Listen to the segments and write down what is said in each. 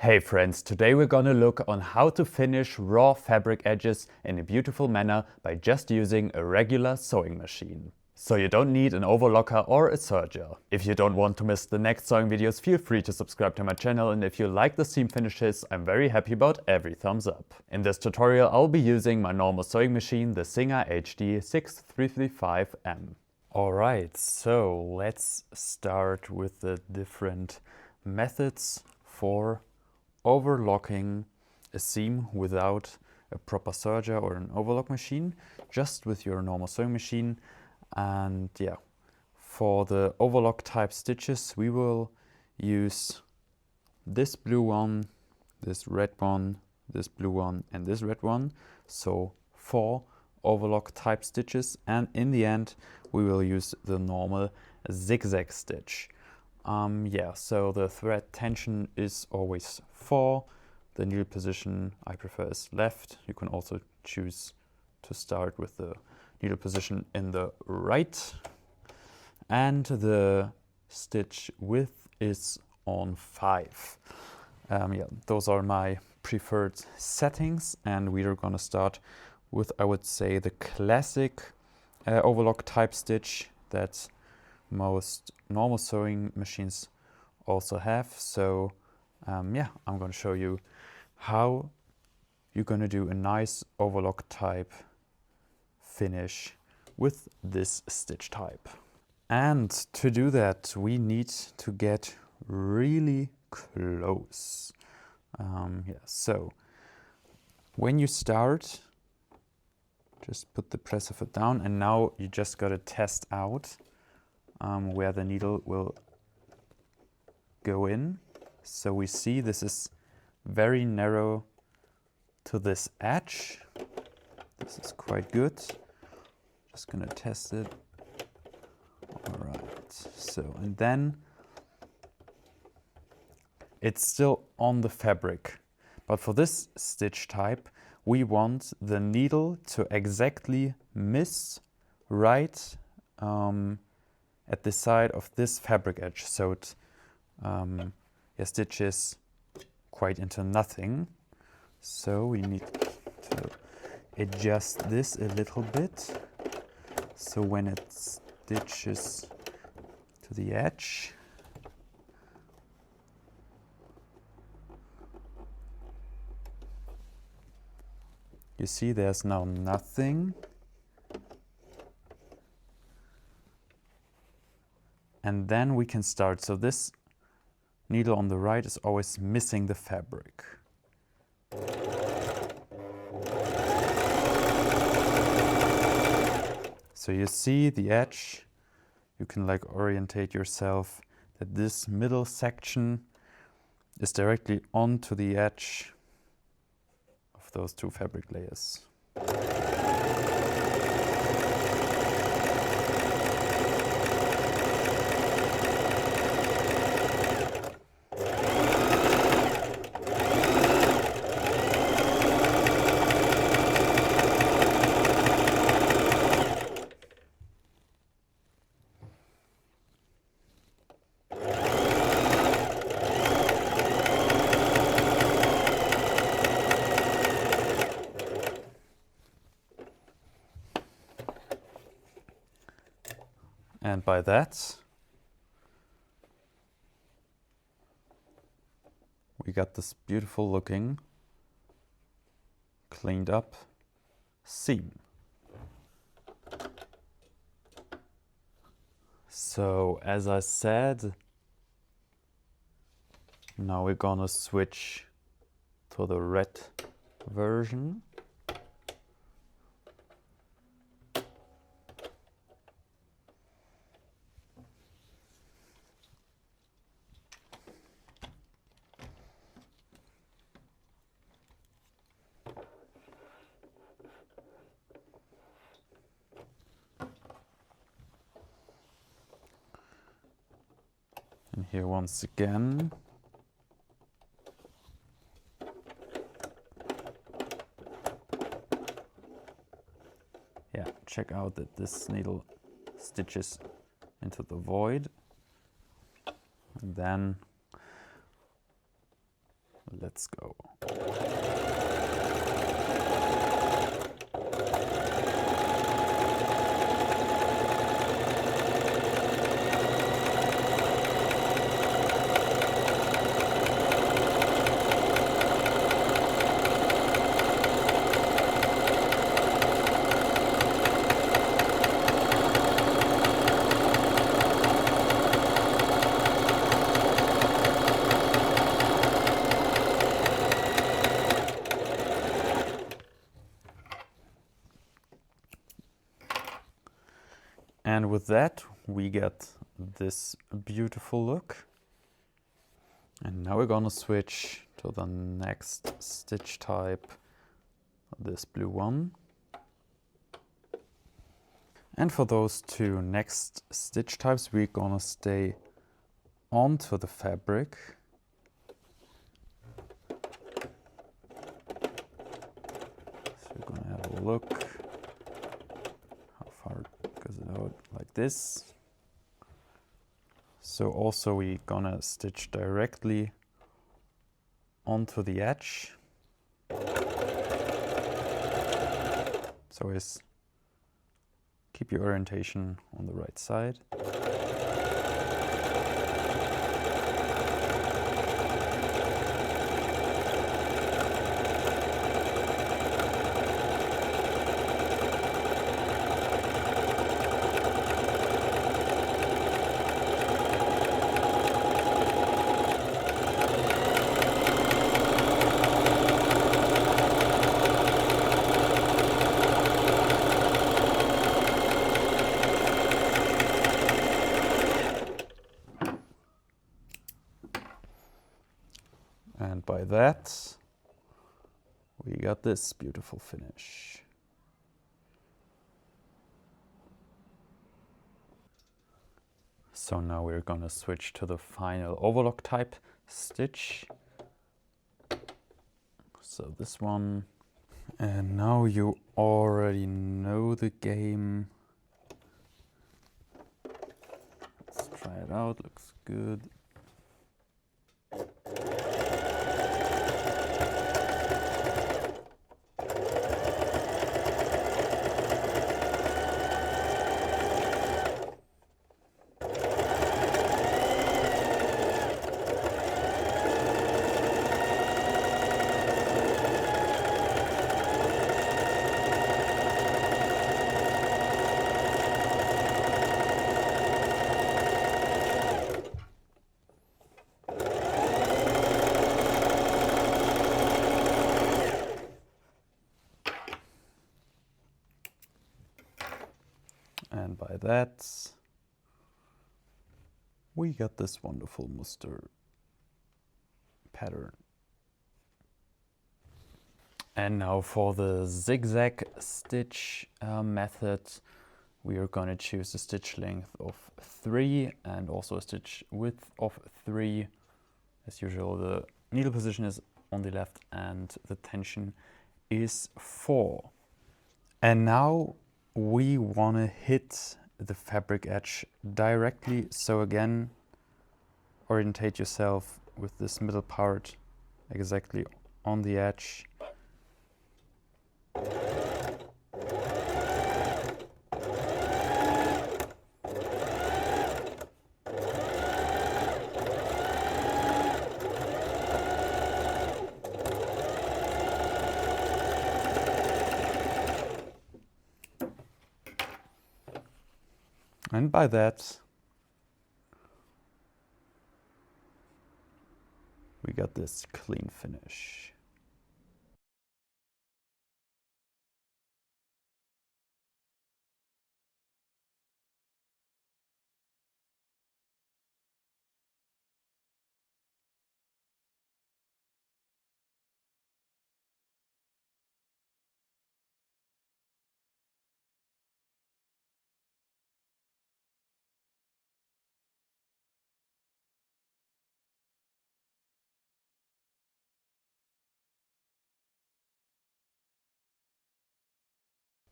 Hey friends, today we're gonna look on how to finish raw fabric edges in a beautiful manner by just using a regular sewing machine. So you don't need an overlocker or a serger. If you don't want to miss the next sewing videos, feel free to subscribe to my channel, and if you like the seam finishes, I'm very happy about every thumbs up. In this tutorial I'll be using my normal sewing machine, the Singer HD 6335M. Alright, so let's start with the different methods for overlocking a seam without a proper serger or an overlock machine, just with your normal sewing machine. And yeah, for the overlock type stitches we will use this blue one, this red one, this blue one and this red one, so 4 overlock type stitches, and in the end we will use the normal zigzag stitch. Yeah, so the thread tension is always 4. The needle position I prefer is left. You can also choose to start with the needle position in the right. And the stitch width is on 5. Yeah, those are my preferred settings, and we are gonna start with, I would say, the classic overlock type stitch that most normal sewing machines also have. So yeah, I'm going to show you how you're going to do a nice overlock type finish with this stitch type. And to do that we need to get really close. Yeah, so when you start, just put the presser foot down, and now you just got to test out where the needle will go in. So we see this is very narrow to this edge. This is quite good. Just gonna test it. All right, so, and then it's still on the fabric. But for this stitch type, we want the needle to exactly miss right at the side of this fabric edge, so it stitches quite into nothing. So we need to adjust this a little bit, so when it stitches to the edge, you see there's now nothing. And then we can start. So this needle on the right is always missing the fabric. So you see the edge, you can like orientate yourself that this middle section is directly onto the edge of those 2 fabric layers. And by that, we got this beautiful looking, cleaned up seam. So as I said, now we're gonna switch to the red version. And here once again, yeah, check out that this needle stitches into the void, and then let's go. And with that, we get this beautiful look. And now we're gonna switch to the next stitch type, this blue one. And for those two next stitch types, we're gonna stay onto the fabric. So we're gonna have a look how far it goes out like this. So also we're gonna stitch directly onto the edge. So always keep your orientation on the right side. And by that, we got this beautiful finish. So now we're gonna switch to the final overlock type stitch. So this one. And now you already know the game. Let's try it out, looks good. And by that, we got this wonderful muster pattern. And now for the zigzag stitch method, we are going to choose a stitch length of 3 and also a stitch width of 3. As usual, the needle position is on the left and the tension is 4. And now we want to hit the fabric edge directly. So again, orientate yourself with this middle part exactly on the edge. And by that, we got this clean finish.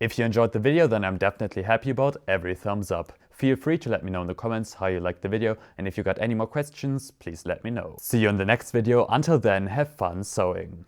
If you enjoyed the video, then I'm definitely happy about every thumbs up. Feel free to let me know in the comments how you liked the video, and if you got any more questions, please let me know. See you in the next video. Until then, have fun sewing!